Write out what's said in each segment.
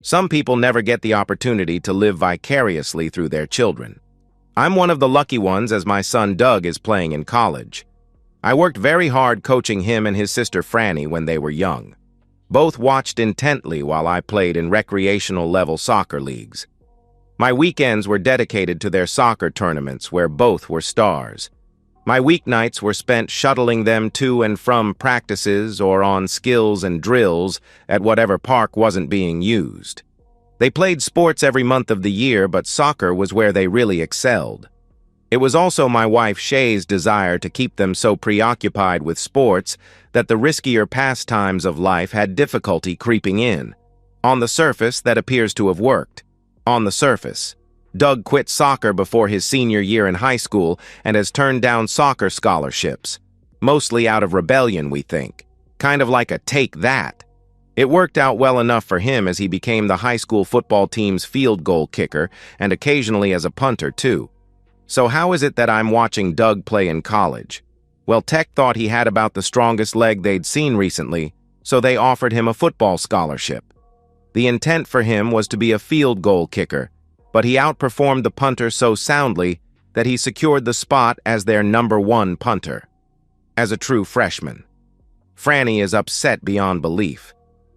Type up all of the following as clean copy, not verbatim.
Some people never get the opportunity to live vicariously through their children. I'm one of the lucky ones as my son Doug is playing in college. I worked very hard coaching him and his sister Franny when they were young. Both watched intently while I played in recreational-level soccer leagues. My weekends were dedicated to their soccer tournaments where both were stars. My weeknights were spent shuttling them to and from practices or on skills and drills at whatever park wasn't being used. They played sports every month of the year, but soccer was where they really excelled. It was also my wife Shay's desire to keep them so preoccupied with sports that the riskier pastimes of life had difficulty creeping in. On the surface, that appears to have worked. On the surface, Doug quit soccer before his senior year in high school and has turned down soccer scholarships. Mostly out of rebellion, we think. Kind of like a take that. It worked out well enough for him as he became the high school football team's field goal kicker and occasionally as a punter too. So how is it that I'm watching Doug play in college? Well, Tech thought he had about the strongest leg they'd seen recently, so they offered him a football scholarship. The intent for him was to be a field goal kicker, but he outperformed the punter so soundly that he secured the spot as their #1 punter. As a true freshman. Franny is upset beyond belief.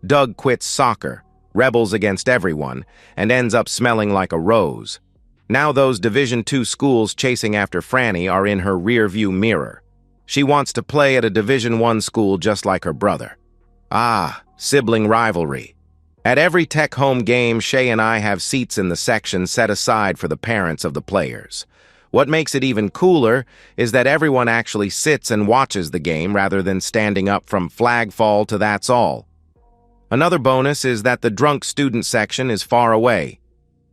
Doug quits soccer, rebels against everyone, and ends up smelling like a rose. Now those Division II schools chasing after Franny are in her rear-view mirror. She wants to play at a Division I school just like her brother. Ah, sibling rivalry. At every Tech home game, Shay and I have seats in the section set aside for the parents of the players. What makes it even cooler is that everyone actually sits and watches the game rather than standing up from flag fall to that's all. Another bonus is that the drunk student section is far away.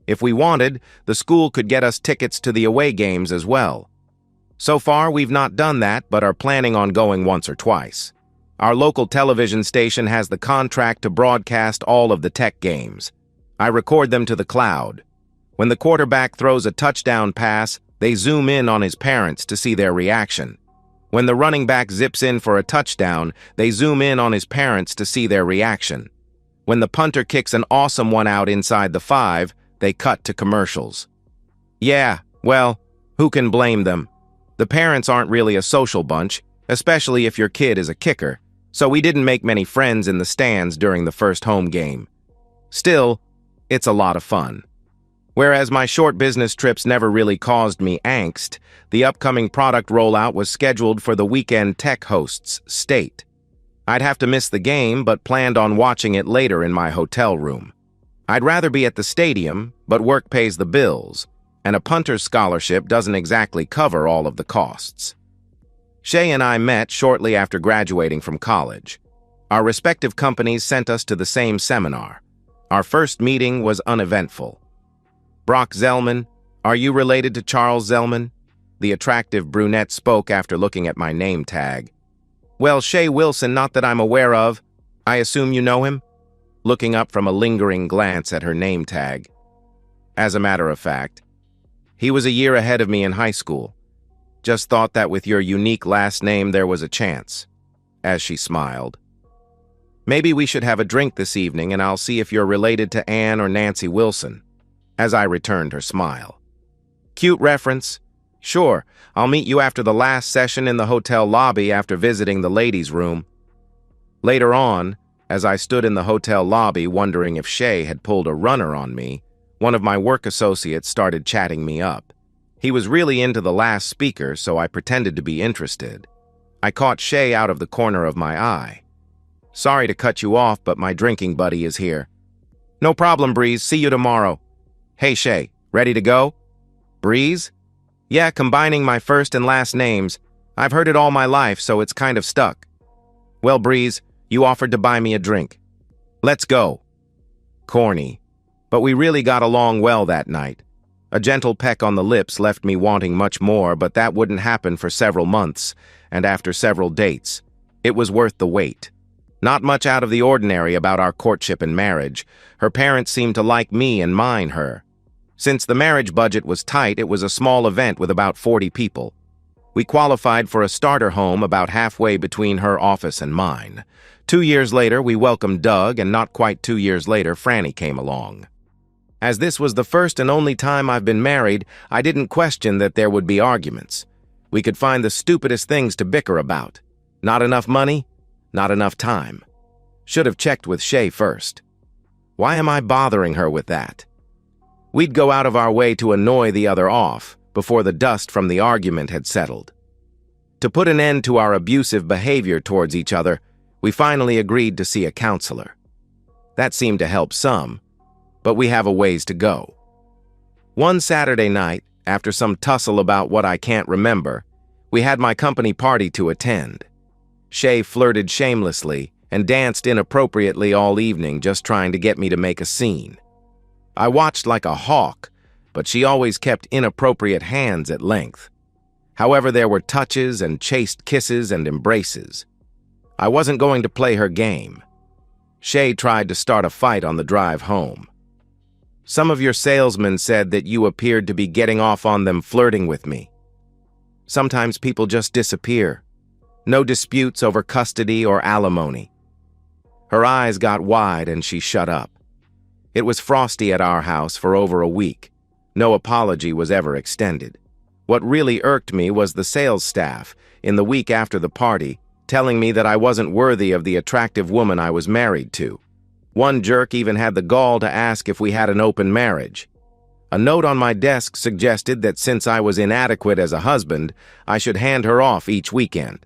If we wanted, the school could get us tickets to the away games as well. So far, we've not done that, but are planning on going once or twice. Our local television station has the contract to broadcast all of the Tech games. I record them to the cloud. When the quarterback throws a touchdown pass, they zoom in on his parents to see their reaction. When the running back zips in for a touchdown, they zoom in on his parents to see their reaction. When the punter kicks an awesome one out inside the 5, they cut to commercials. Yeah, well, who can blame them? The parents aren't really a social bunch, especially if your kid is a kicker, so we didn't make many friends in the stands during the first home game. Still, it's a lot of fun. Whereas my short business trips never really caused me angst, the upcoming product rollout was scheduled for the weekend Tech hosts state. I'd have to miss the game, but planned on watching it later in my hotel room. I'd rather be at the stadium, but work pays the bills, and a punter's scholarship doesn't exactly cover all of the costs. Shay and I met shortly after graduating from college. Our respective companies sent us to the same seminar. Our first meeting was uneventful. Brock Zellman, are you related to Charles Zellman? The attractive brunette spoke after looking at my name tag. Well, Shay Wilson, not that I'm aware of. I assume you know him? Looking up from a lingering glance at her name tag. As a matter of fact, he was a year ahead of me in high school. Just thought that with your unique last name there was a chance, as she smiled. Maybe we should have a drink this evening and I'll see if you're related to Ann or Nancy Wilson, as I returned her smile. Cute reference. Sure, I'll meet you after the last session in the hotel lobby after visiting the ladies' room. Later on, as I stood in the hotel lobby wondering if Shay had pulled a runner on me, one of my work associates started chatting me up. He was really into the last speaker, so I pretended to be interested. I caught Shay out of the corner of my eye. Sorry to cut you off, but my drinking buddy is here. No problem, Breeze. See you tomorrow. Hey, Shay, ready to go? Breeze? Yeah, combining my first and last names. I've heard it all my life, so it's kind of stuck. Well, Breeze, you offered to buy me a drink. Let's go. Corny. But we really got along well that night. A gentle peck on the lips left me wanting much more, but that wouldn't happen for several months, and after several dates. It was worth the wait. Not much out of the ordinary about our courtship and marriage. Her parents seemed to like me and mine her. Since the marriage budget was tight, it was a small event with about 40 people. We qualified for a starter home about halfway between her office and mine. 2 years later, we welcomed Doug, and not quite 2 years later, Franny came along. As this was the first and only time I've been married, I didn't question that there would be arguments. We could find the stupidest things to bicker about. Not enough money, not enough time. Should have checked with Shay first. Why am I bothering her with that? We'd go out of our way to annoy the other off before the dust from the argument had settled. To put an end to our abusive behavior towards each other, we finally agreed to see a counselor. That seemed to help some, but we have a ways to go. One Saturday night, after some tussle about what I can't remember, we had my company party to attend. Shay flirted shamelessly and danced inappropriately all evening, just trying to get me to make a scene. I watched like a hawk, but she always kept inappropriate hands at length. However, there were touches and chaste kisses and embraces. I wasn't going to play her game. Shay tried to start a fight on the drive home. Some of your salesmen said that you appeared to be getting off on them flirting with me. Sometimes people just disappear. No disputes over custody or alimony. Her eyes got wide and she shut up. It was frosty at our house for over a week. No apology was ever extended. What really irked me was the sales staff, in the week after the party, telling me that I wasn't worthy of the attractive woman I was married to. One jerk even had the gall to ask if we had an open marriage. A note on my desk suggested that since I was inadequate as a husband, I should hand her off each weekend.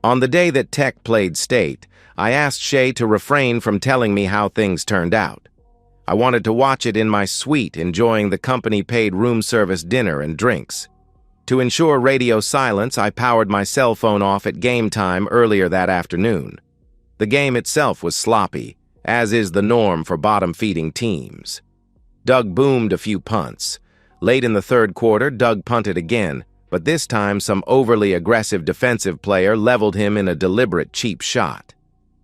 On the day that Tech played state, I asked Shay to refrain from telling me how things turned out. I wanted to watch it in my suite, enjoying the company-paid room service dinner and drinks. To ensure radio silence, I powered my cell phone off at game time earlier that afternoon. The game itself was sloppy, as is the norm for bottom-feeding teams. Doug boomed a few punts. Late in the third quarter, Doug punted again, but this time some overly aggressive defensive player leveled him in a deliberate cheap shot.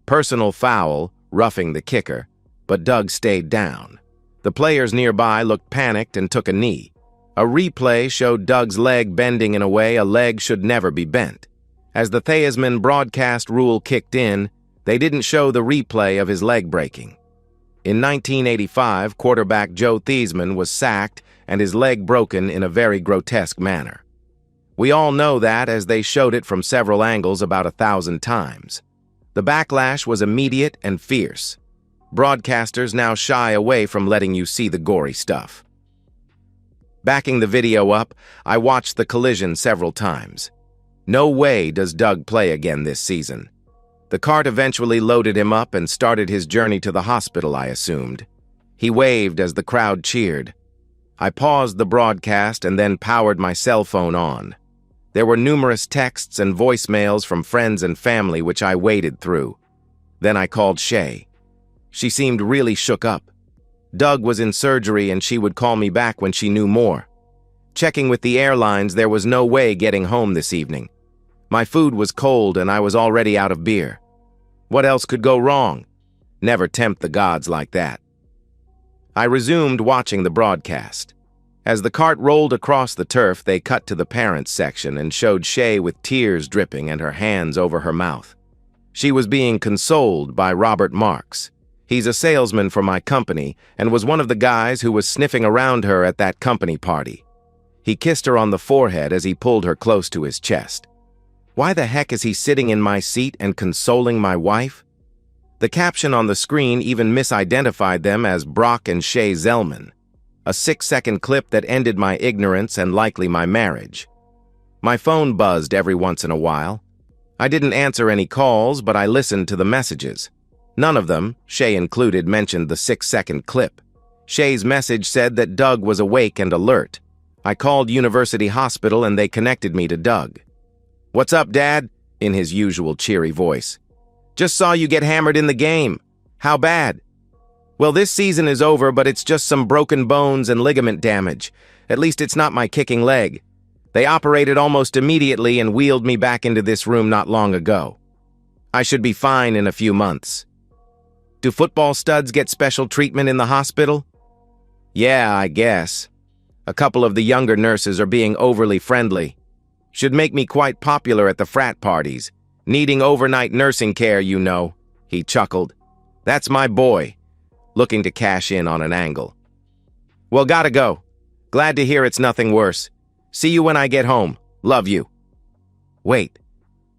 Personal foul, roughing the kicker, but Doug stayed down. The players nearby looked panicked and took a knee. A replay showed Doug's leg bending in a way a leg should never be bent. As the Theismann broadcast rule kicked in, they didn't show the replay of his leg breaking. In 1985, quarterback Joe Theismann was sacked and his leg broken in a very grotesque manner. We all know that, as they showed it from several angles about 1,000 times. The backlash was immediate and fierce. Broadcasters now shy away from letting you see the gory stuff. Backing the video up, I watched the collision several times. No way does Doug play again this season. The cart eventually loaded him up and started his journey to the hospital, I assumed. He waved as the crowd cheered. I paused the broadcast and then powered my cell phone on. There were numerous texts and voicemails from friends and family which I waded through. Then I called Shay. She seemed really shook up. Doug was in surgery and she would call me back when she knew more. Checking with the airlines, there was no way getting home this evening. My food was cold and I was already out of beer. What else could go wrong? Never tempt the gods like that. I resumed watching the broadcast. As the cart rolled across the turf, they cut to the parents section and showed Shay with tears dripping and her hands over her mouth. She was being consoled by Robert Marks. He's a salesman for my company and was one of the guys who was sniffing around her at that company party. He kissed her on the forehead as he pulled her close to his chest. Why the heck is he sitting in my seat and consoling my wife? The caption on the screen even misidentified them as Brock and Shay Zellman, a 6-second clip that ended my ignorance and likely my marriage. My phone buzzed every once in a while. I didn't answer any calls, but I listened to the messages. None of them, Shay included, mentioned the 6-second clip. Shay's message said that Doug was awake and alert. I called University Hospital and they connected me to Doug. "What's up, Dad?" in his usual cheery voice. "Just saw you get hammered in the game. How bad?" "Well, this season is over, but it's just some broken bones and ligament damage. At least it's not my kicking leg. They operated almost immediately and wheeled me back into this room not long ago. I should be fine in a few months." "Do football studs get special treatment in the hospital?" "Yeah, I guess. A couple of the younger nurses are being overly friendly. Should make me quite popular at the frat parties. Needing overnight nursing care, you know, he chuckled. That's my boy, looking to cash in on an angle. Well, gotta go. Glad to hear it's nothing worse. See you when I get home. Love you. Wait,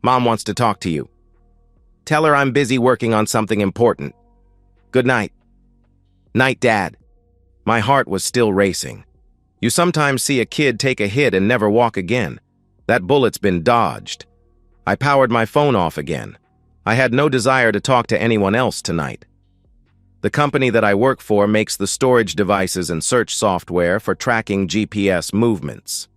Mom wants to talk to you. Tell her I'm busy working on something important. Good night. Night, Dad. My heart was still racing. You sometimes see a kid take a hit and never walk again. That bullet's been dodged. I powered my phone off again. I had no desire to talk to anyone else tonight. The company that I work for makes the storage devices and search software for tracking GPS movements.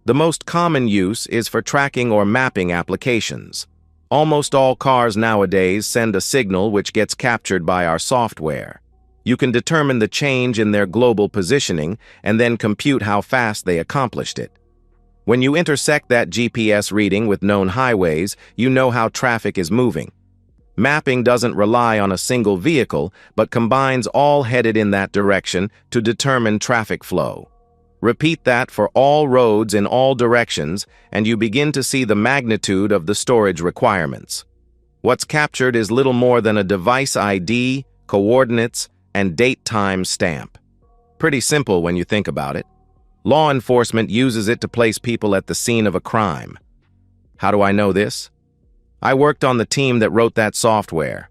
The most common use is for tracking or mapping applications. Almost all cars nowadays send a signal which gets captured by our software. You can determine the change in their global positioning and then compute how fast they accomplished it. When you intersect that GPS reading with known highways, you know how traffic is moving. Mapping doesn't rely on a single vehicle, but combines all headed in that direction to determine traffic flow. Repeat that for all roads in all directions, and you begin to see the magnitude of the storage requirements. What's captured is little more than a device ID, coordinates, and date-time stamp. Pretty simple when you think about it. Law enforcement uses it to place people at the scene of a crime. How do I know this? I worked on the team that wrote that software.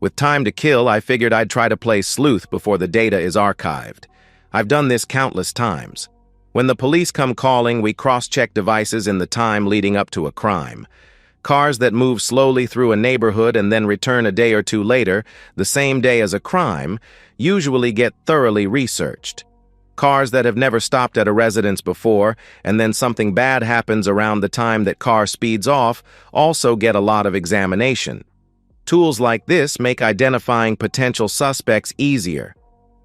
With time to kill, I figured I'd try to play sleuth before the data is archived. I've done this countless times. When the police come calling, we cross-check devices in the time leading up to a crime. Cars that move slowly through a neighborhood and then return a day or two later, the same day as a crime, usually get thoroughly researched. Cars that have never stopped at a residence before, and then something bad happens around the time that car speeds off, also get a lot of examination. Tools like this make identifying potential suspects easier.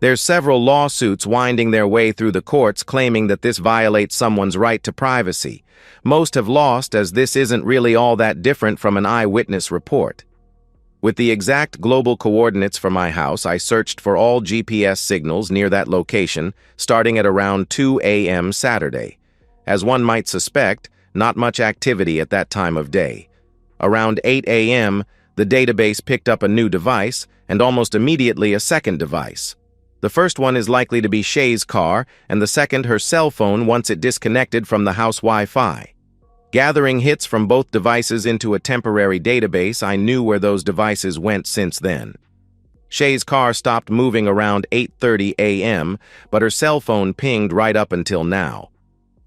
There's several lawsuits winding their way through the courts claiming that this violates someone's right to privacy. Most have lost, as this isn't really all that different from an eyewitness report. With the exact global coordinates for my house, I searched for all GPS signals near that location, starting at around 2 a.m. Saturday. As one might suspect, not much activity at that time of day. Around 8 a.m., the database picked up a new device, and almost immediately a second device. The first one is likely to be Shay's car, and the second her cell phone once it disconnected from the house Wi-Fi. Gathering hits from both devices into a temporary database, I knew where those devices went since then. Shay's car stopped moving around 8:30 a.m., but her cell phone pinged right up until now.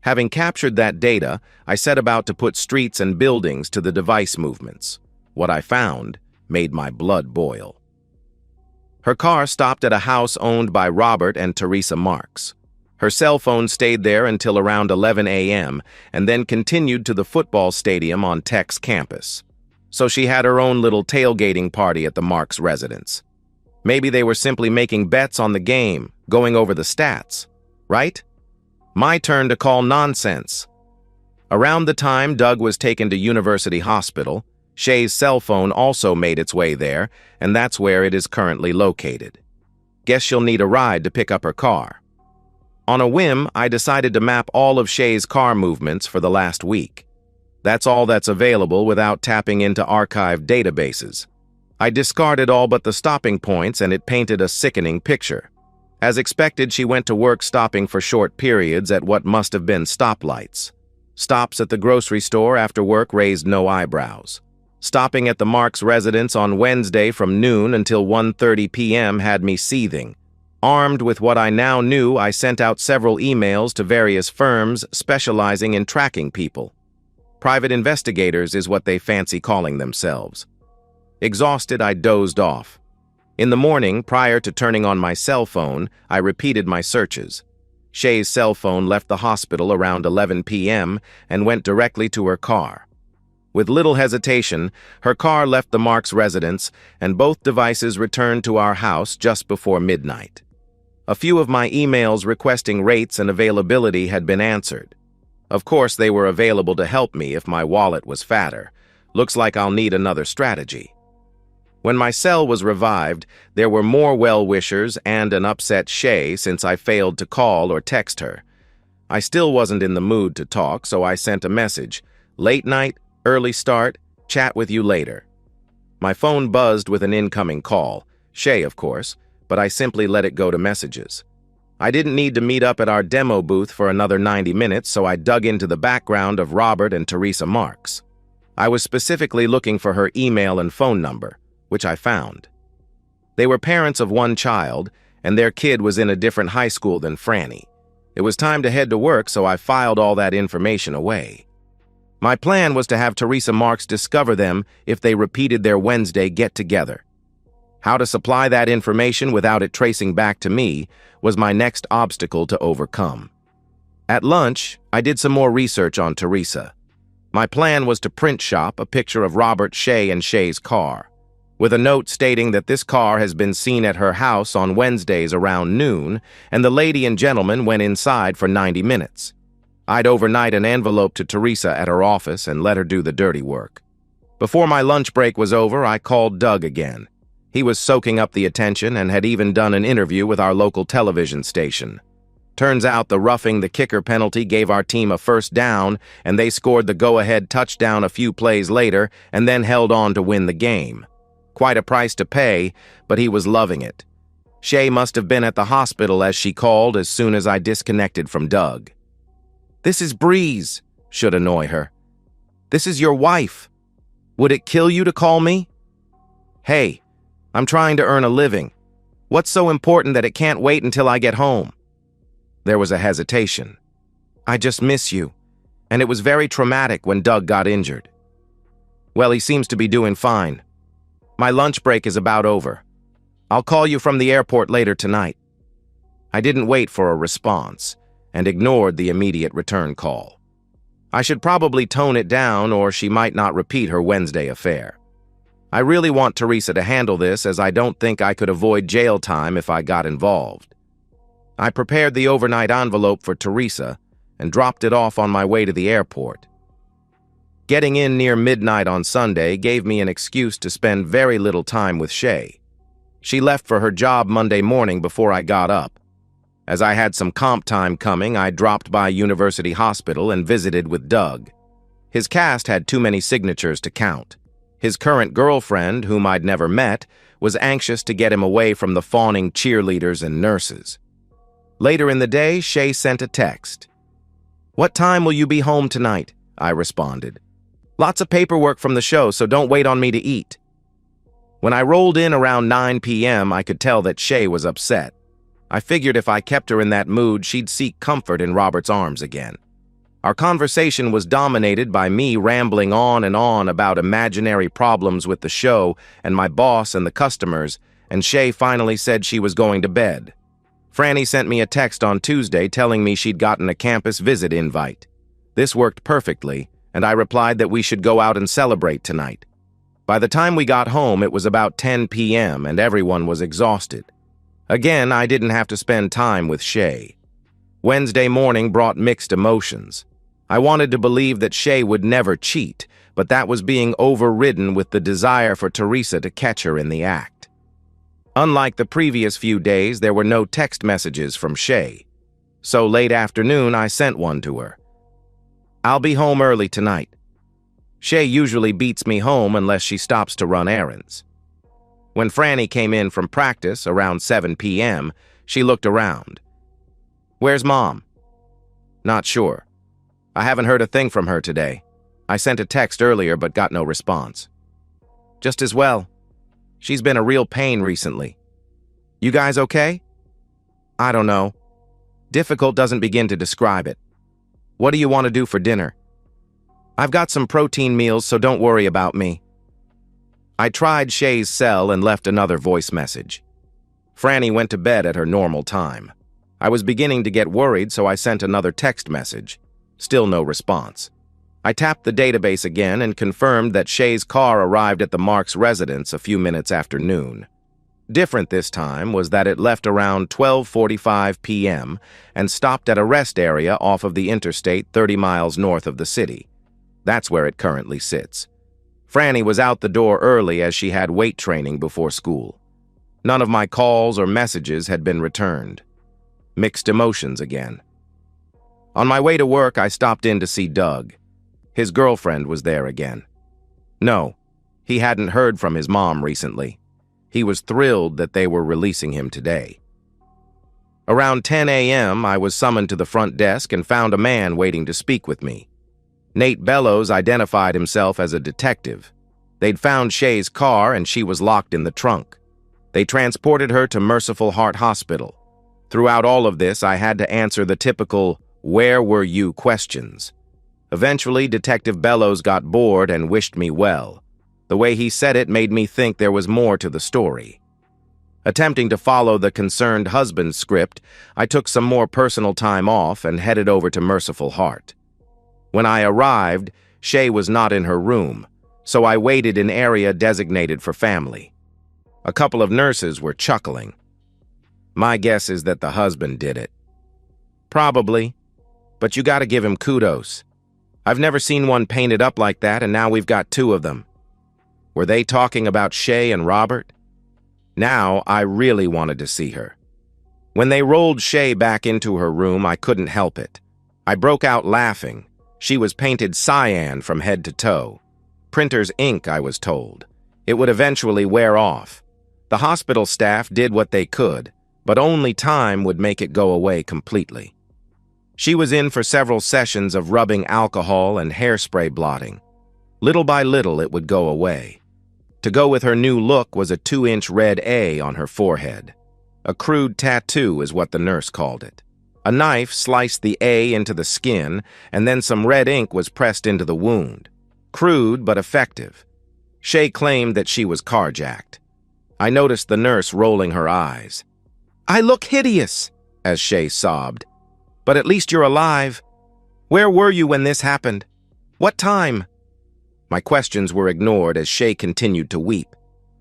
Having captured that data, I set about to put streets and buildings to the device movements. What I found made my blood boil. Her car stopped at a house owned by Robert and Teresa Marks. Her cell phone stayed there until around 11 a.m. and then continued to the football stadium on Tech's campus. So she had her own little tailgating party at the Marks residence. Maybe they were simply making bets on the game, going over the stats, right? My turn to call nonsense. Around the time Doug was taken to University Hospital, Shay's cell phone also made its way there, and that's where it is currently located. Guess she'll need a ride to pick up her car. On a whim, I decided to map all of Shay's car movements for the last week. That's all that's available without tapping into archived databases. I discarded all but the stopping points, and it painted a sickening picture. As expected, she went to work stopping for short periods at what must have been stoplights. Stops at the grocery store after work raised no eyebrows. Stopping at the Marks residence on Wednesday from noon until 1:30 p.m. had me seething. Armed with what I now knew, I sent out several emails to various firms specializing in tracking people. Private investigators is what they fancy calling themselves. Exhausted, I dozed off. In the morning, prior to turning on my cell phone, I repeated my searches. Shay's cell phone left the hospital around 11 p.m. and went directly to her car. With little hesitation, her car left the Marks residence, and both devices returned to our house just before midnight. A few of my emails requesting rates and availability had been answered. Of course, they were available to help me if my wallet was fatter. Looks like I'll need another strategy. When my cell was revived, there were more well-wishers and an upset Shay since I failed to call or text her. I still wasn't in the mood to talk, so I sent a message. Late night, early start, Chat with you later. My phone buzzed with an incoming call. Shay, of course, but I simply let it go to messages. I didn't need to meet up at our demo booth for another 90 minutes, so I dug into the background of Robert and Teresa Marks. I was specifically looking for her email and phone number, which I found. They were parents of one child, and their kid was in a different high school than Franny. It was time to head to work, so I filed all that information away. My plan was to have Teresa Marks discover them if they repeated their Wednesday get-together. How to supply that information without it tracing back to me was my next obstacle to overcome. At lunch, I did some more research on Teresa. My plan was to print shop a picture of Robert, Shay, and Shay's car, with a note stating that this car has been seen at her house on Wednesdays around noon, and the lady and gentleman went inside for 90 minutes. I'd overnight an envelope to Teresa at her office and let her do the dirty work. Before my lunch break was over, I called Doug again. He was soaking up the attention and had even done an interview with our local television station. Turns out the roughing the kicker penalty gave our team a first down, and they scored the go-ahead touchdown a few plays later and then held on to win the game. Quite a price to pay, but he was loving it. Shay must have been at the hospital as she called as soon as I disconnected from Doug. "This is Breeze," should annoy her. "This is your wife. Would it kill you to call me?" "Hey, I'm trying to earn a living. What's so important that it can't wait until I get home?" There was a hesitation. "I just miss you, and it was very traumatic when Doug got injured." "Well, he seems to be doing fine. My lunch break is about over. I'll call you from the airport later tonight." I didn't wait for a response and ignored the immediate return call. I should probably tone it down, or she might not repeat her Wednesday affair. I really want Teresa to handle this, as I don't think I could avoid jail time if I got involved. I prepared the overnight envelope for Teresa and dropped it off on my way to the airport. Getting in near midnight on Sunday gave me an excuse to spend very little time with Shay. She left for her job Monday morning before I got up. As I had some comp time coming, I dropped by University Hospital and visited with Doug. His cast had too many signatures to count. His current girlfriend, whom I'd never met, was anxious to get him away from the fawning cheerleaders and nurses. Later in the day, Shay sent a text. "What time will you be home tonight?" I responded. "Lots of paperwork from the show, so don't wait on me to eat." When I rolled in around 9 p.m., I could tell that Shay was upset. I figured if I kept her in that mood, she'd seek comfort in Robert's arms again. Our conversation was dominated by me rambling on and on about imaginary problems with the show and my boss and the customers, and Shay finally said she was going to bed. Franny sent me a text on Tuesday telling me she'd gotten a campus visit invite. This worked perfectly, and I replied that we should go out and celebrate tonight. By the time we got home, it was about 10 p.m. and everyone was exhausted. Again, I didn't have to spend time with Shay. Wednesday morning brought mixed emotions. I wanted to believe that Shay would never cheat, but that was being overridden with the desire for Teresa to catch her in the act. Unlike the previous few days, there were no text messages from Shay. So late afternoon, I sent one to her. "I'll be home early tonight." Shay usually beats me home unless she stops to run errands. When Franny came in from practice around 7 p.m., she looked around. "Where's Mom?" "Not sure. I haven't heard a thing from her today. I sent a text earlier but got no response." "Just as well. She's been a real pain recently." "You guys okay?" "I don't know. Difficult doesn't begin to describe it. What do you want to do for dinner?" "I've got some protein meals, so don't worry about me." I tried Shay's cell and left another voice message. Franny went to bed at her normal time. I was beginning to get worried, so I sent another text message. Still no response. I tapped the database again and confirmed that Shay's car arrived at the Marks residence a few minutes after noon. Different this time was that it left around 12:45 p.m. and stopped at a rest area off of the interstate 30 miles north of the city. That's where it currently sits. Franny was out the door early as she had weight training before school. None of my calls or messages had been returned. Mixed emotions again. On my way to work, I stopped in to see Doug. His girlfriend was there again. No, he hadn't heard from his mom recently. He was thrilled that they were releasing him today. Around 10 a.m., I was summoned to the front desk and found a man waiting to speak with me. Nate Bellows identified himself as a detective. They'd found Shay's car and she was locked in the trunk. They transported her to Merciful Heart Hospital. Throughout all of this, I had to answer the typical, "Where were you?" questions. Eventually, Detective Bellows got bored and wished me well. The way he said it made me think there was more to the story. Attempting to follow the concerned husband's script, I took some more personal time off and headed over to Merciful Heart. When I arrived, Shay was not in her room, so I waited in area designated for family. A couple of nurses were chuckling. My guess is that the husband did it. Probably, but you gotta give him kudos. I've never seen one painted up like that, and now we've got two of them. Were they talking about Shay and Robert? Now I really wanted to see her. When they rolled Shay back into her room, I couldn't help it. I broke out laughing. She was painted cyan from head to toe. Printer's ink, I was told. It would eventually wear off. The hospital staff did what they could, but only time would make it go away completely. She was in for several sessions of rubbing alcohol and hairspray blotting. Little by little, it would go away. To go with her new look was a 2-inch red A on her forehead. A crude tattoo is what the nurse called it. A knife sliced the A into the skin, and then some red ink was pressed into the wound. Crude but effective. Shay claimed that she was carjacked. I noticed the nurse rolling her eyes. "I look hideous," as Shay sobbed. "But at least you're alive. Where were you when this happened? What time?" My questions were ignored as Shay continued to weep.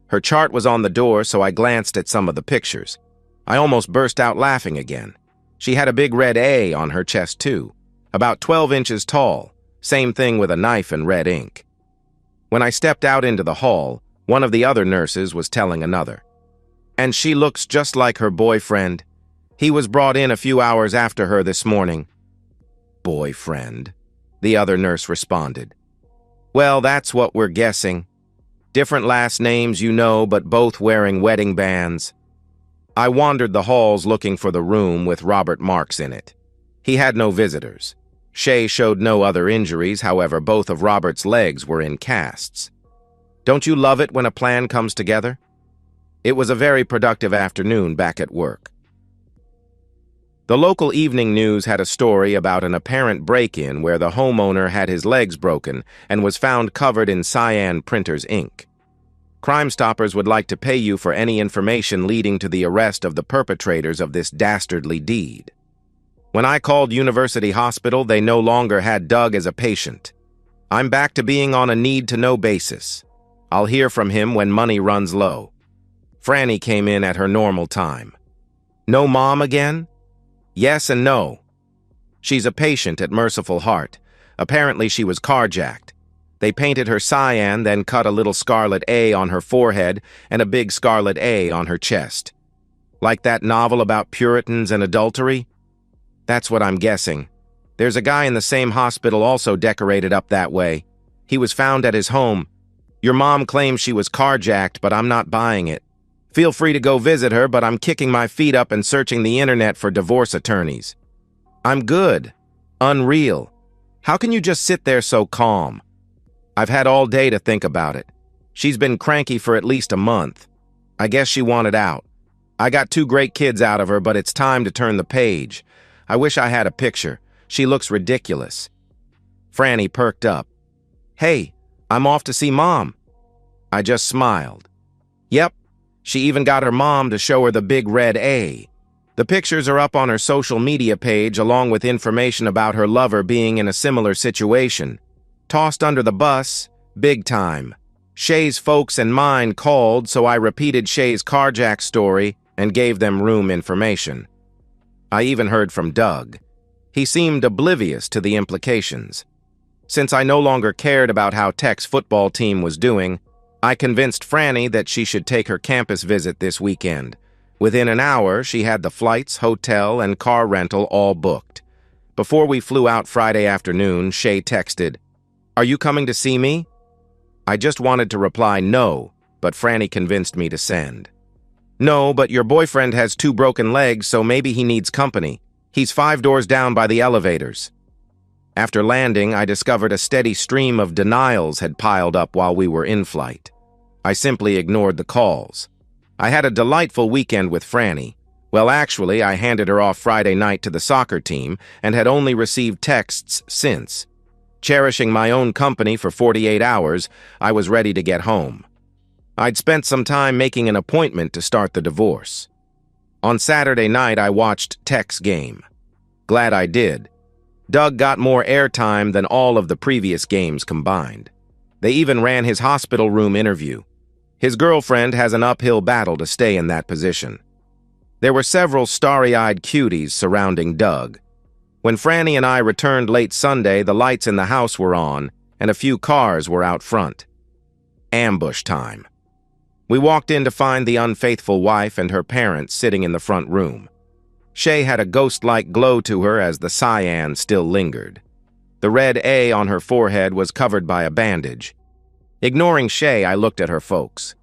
Her chart was on the door, so I glanced at some of the pictures. I almost burst out laughing again. She had a big red A on her chest too, about 12 inches tall, same thing with a knife and red ink. When I stepped out into the hall, one of the other nurses was telling another. "And she looks just like her boyfriend. He was brought in a few hours after her this morning." "Boyfriend?" the other nurse responded. "Well, that's what we're guessing. Different last names, you know, but both wearing wedding bands." I wandered the halls looking for the room with Robert Marks in it. He had no visitors. Shay showed no other injuries, however, both of Robert's legs were in casts. Don't you love it when a plan comes together? It was a very productive afternoon back at work. The local evening news had a story about an apparent break-in where the homeowner had his legs broken and was found covered in cyan printer's ink. Crime Stoppers would like to pay you for any information leading to the arrest of the perpetrators of this dastardly deed. When I called University Hospital, they no longer had Doug as a patient. I'm back to being on a need-to-know basis. I'll hear from him when money runs low. Franny came in at her normal time. No mom again? Yes and no. She's a patient at Merciful Heart. Apparently she was carjacked. They painted her cyan, then cut a little scarlet A on her forehead and a big scarlet A on her chest. Like that novel about Puritans and adultery? That's what I'm guessing. There's a guy in the same hospital also decorated up that way. He was found at his home. Your mom claims she was carjacked, but I'm not buying it. Feel free to go visit her, but I'm kicking my feet up and searching the internet for divorce attorneys. I'm good. Unreal. How can you just sit there so calm? I've had all day to think about it. She's been cranky for at least a month. I guess she wanted out. I got 2 great kids out of her, but it's time to turn the page. I wish I had a picture. She looks ridiculous. Franny perked up. Hey, I'm off to see Mom. I just smiled. Yep, she even got her mom to show her the big red A. The pictures are up on her social media page along with information about her lover being in a similar situation. Tossed under the bus, big time. Shay's folks and mine called, so I repeated Shay's carjack story and gave them room information. I even heard from Doug. He seemed oblivious to the implications. Since I no longer cared about how Tech's football team was doing, I convinced Franny that she should take her campus visit this weekend. Within an hour, she had the flights, hotel, and car rental all booked. Before we flew out Friday afternoon, Shay texted, "Are you coming to see me?" I just wanted to reply no, but Franny convinced me to send. No, but your boyfriend has 2 broken legs, so maybe he needs company. He's 5 doors down by the elevators. After landing, I discovered a steady stream of denials had piled up while we were in flight. I simply ignored the calls. I had a delightful weekend with Franny. Well, actually, I handed her off Friday night to the soccer team and had only received texts since. Cherishing my own company for 48 hours, I was ready to get home. I'd spent some time making an appointment to start the divorce. On Saturday night, I watched Tech's game. Glad I did. Doug got more airtime than all of the previous games combined. They even ran his hospital room interview. His girlfriend has an uphill battle to stay in that position. There were several starry-eyed cuties surrounding Doug. When Franny and I returned late Sunday, the lights in the house were on, and a few cars were out front. Ambush time. We walked in to find the unfaithful wife and her parents sitting in the front room. Shay had a ghost-like glow to her as the cyan still lingered. The red A on her forehead was covered by a bandage. Ignoring Shay, I looked at her folks.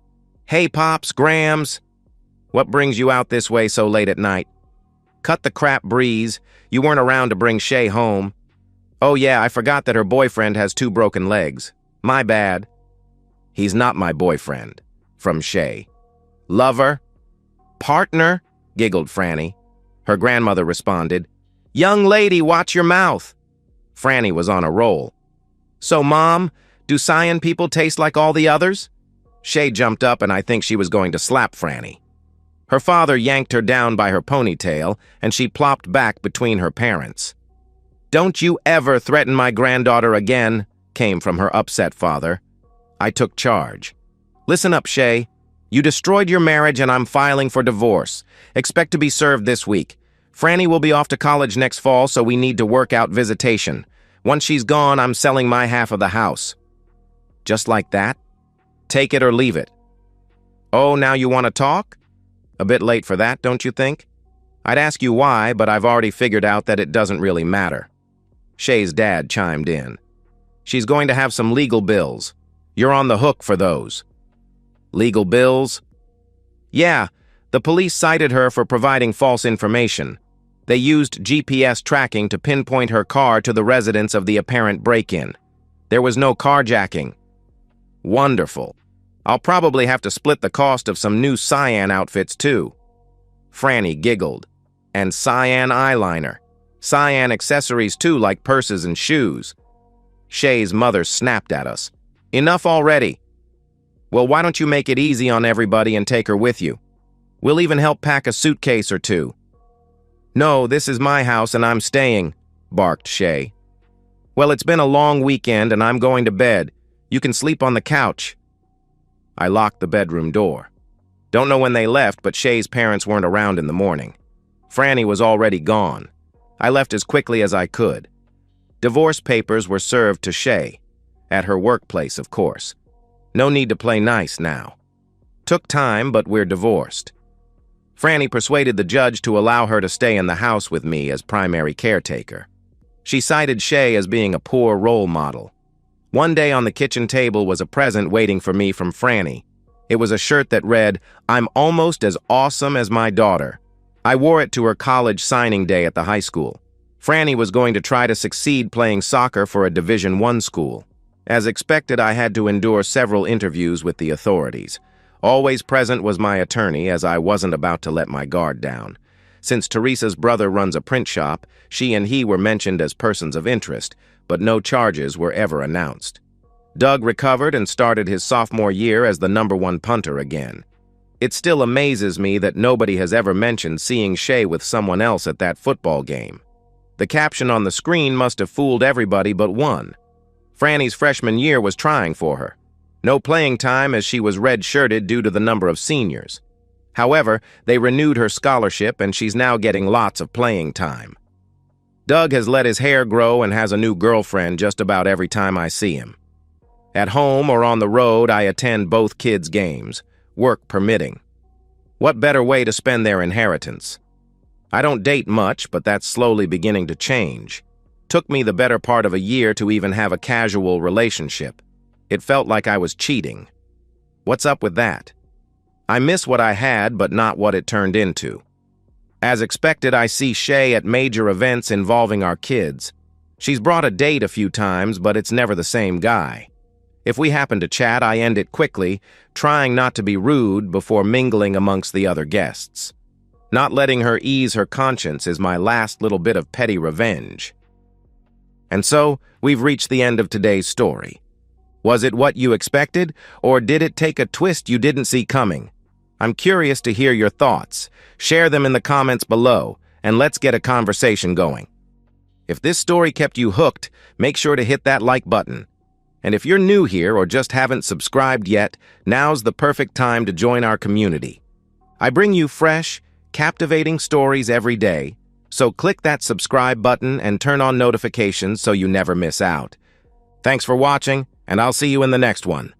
"Hey, Pops, Grams. What brings you out this way so late at night? Cut the crap, Breeze. You weren't around to bring Shay home. Oh yeah, I forgot that her boyfriend has 2 broken legs. My bad." "He's not my boyfriend," from Shay. "Lover? Partner?" giggled Franny. Her grandmother responded, "Young lady, watch your mouth." Franny was on a roll. "So, Mom, do cyan people taste like all the others?" Shay jumped up and I think she was going to slap Franny. Her father yanked her down by her ponytail and she plopped back between her parents. "Don't you ever threaten my granddaughter again," came from her upset father. I took charge. "Listen up, Shay. You destroyed your marriage and I'm filing for divorce. Expect to be served this week. Franny will be off to college next fall, so we need to work out visitation. Once she's gone, I'm selling my half of the house." Just like that? Take it or leave it. "Oh, now you want to talk?" A bit late for that, don't you think? I'd ask you why, but I've already figured out that it doesn't really matter. Shay's dad chimed in. "She's going to have some legal bills. You're on the hook for those." "Legal bills?" "Yeah, the police cited her for providing false information. They used GPS tracking to pinpoint her car to the residence of the apparent break-in. There was no carjacking." "Wonderful. I'll probably have to split the cost of some new cyan outfits, too." Franny giggled. "And cyan eyeliner. Cyan accessories, too, like purses and shoes." Shay's mother snapped at us. "Enough already. Well, why don't you make it easy on everybody and take her with you? We'll even help pack a suitcase or 2. "No, this is my house and I'm staying," barked Shay. "Well, it's been a long weekend and I'm going to bed. You can sleep on the couch." I locked the bedroom door. Don't know when they left, but Shay's parents weren't around in the morning. Franny was already gone. I left as quickly as I could. Divorce papers were served to Shay. At her workplace, of course. No need to play nice now. Took time, but we're divorced. Franny persuaded the judge to allow her to stay in the house with me as primary caretaker. She cited Shay as being a poor role model. One day on the kitchen table was a present waiting for me from Franny. It was a shirt that read, "I'm almost as awesome as my daughter." I wore it to her college signing day at the high school. Franny was going to try to succeed playing soccer for a Division I school. As expected, I had to endure several interviews with the authorities. Always present was my attorney, as I wasn't about to let my guard down. Since Teresa's brother runs a print shop, she and he were mentioned as persons of interest, but no charges were ever announced. Doug recovered and started his sophomore year as the #1 punter again. It still amazes me that nobody has ever mentioned seeing Shay with someone else at that football game. The caption on the screen must have fooled everybody but one. Franny's freshman year was trying for her. No playing time as she was red-shirted due to the number of seniors. However, they renewed her scholarship and she's now getting lots of playing time. Doug has let his hair grow and has a new girlfriend just about every time I see him. At home or on the road, I attend both kids' games, work permitting. What better way to spend their inheritance? I don't date much, but that's slowly beginning to change. Took me the better part of a year to even have a casual relationship. It felt like I was cheating. What's up with that? I miss what I had, but not what it turned into. As expected, I see Shay at major events involving our kids. She's brought a date a few times, but it's never the same guy. If we happen to chat, I end it quickly, trying not to be rude before mingling amongst the other guests. Not letting her ease her conscience is my last little bit of petty revenge. And so, we've reached the end of today's story. Was it what you expected, or did it take a twist you didn't see coming? I'm curious to hear your thoughts. Share them in the comments below, and let's get a conversation going. If this story kept you hooked, make sure to hit that like button. And if you're new here or just haven't subscribed yet, now's the perfect time to join our community. I bring you fresh, captivating stories every day, so click that subscribe button and turn on notifications so you never miss out. Thanks for watching, and I'll see you in the next one.